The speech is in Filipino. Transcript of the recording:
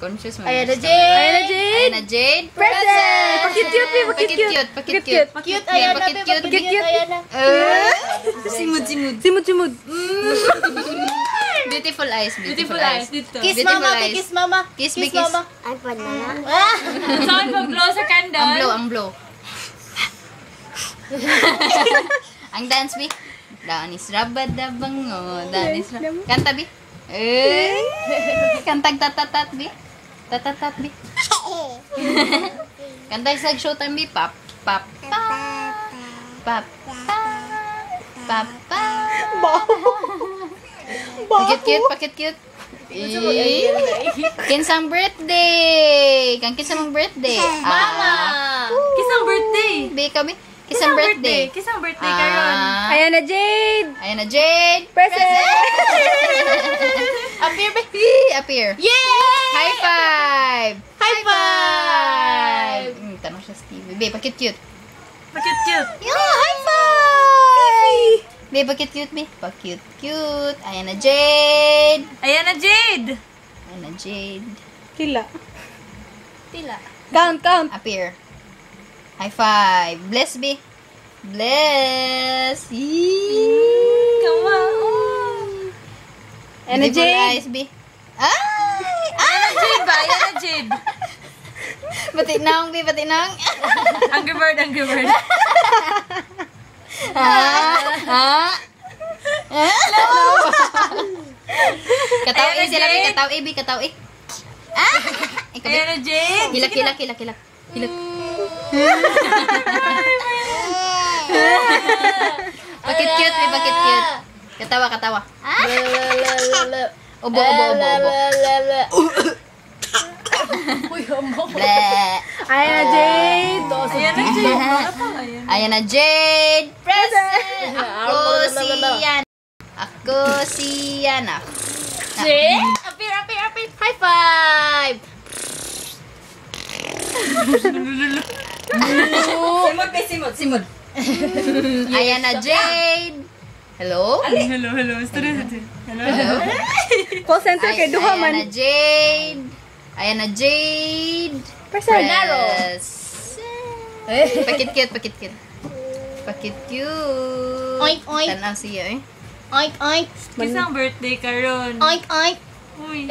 Conscious mo. Ayan na, Jade! Ayan na, Jade! Present! Pakit-cute, Pakit-cute! Pakit-cute! Ayan na, pakit-cute! Ayan na. Simud. Beautiful eyes. Beautiful eyes dito. Kiss Beautiful mama, eyes. kiss mama. Kiss, Kiss kiss. mama. iPad na lang. Saan mag-blow sa candle? Ang blow. Ang dance, Bi. Danis rabadabango. Kanta, Bi. Kantag tatatat, Bi. Tatatat, Bi. Kantag sa showtime, Bi. Pap, pap, pap. Pap, pap, pap. Pakit-cute. Kinsang birthday. Kang kinsang birthday. Mama! Kiss ang birthday. Bi, kami. Kinsang birthday. Kiss ang birthday karon. Ayan na, Jade! Ayan na, Jade. Present! Appear, ba? Appear. Yay! High five. High five! Tanong siya, Stevie. Be, pakit-cute. Pakit-cute. High five. Be, pakit-cute, Be. Pakit-cute. Ayan na, Jade. Ayan na, Jade. Ayan na, Jade. Tila. Tila. Count. Appear. High five. Bless, Be. Bless. Come on. Ayan na, Beautiful Jade. eyes, Be. Ay! Jade ba? Ayan na, Jade. Bati nang, Be. Bati nang. Angry Bird. Katawi Ayan na, sila, Be. Jade. Katawi, Be. Katawi. Ikaw, Be. Ayan na, Jade. Hilak. Pakit-cute, Be. Pakit-cute. Katawa. Ubo. Bleh. Ayan na, Jade! Ayan na, Jade. Bakit pa? Ayan. Ayan na, Jade. Present. Ako si Yana. Jade! Appear! High five! Simod. Ayan na, Jade. Hello? Hello. Student. Hello. Call center kay Duha man. Ayan na, Jade. Ayan na, Jade. Present. Narrow. Pakit-cute. Oink, oink. Tanaw siya, eh. Oink. Kiss ang birthday karon. Oink. Uy.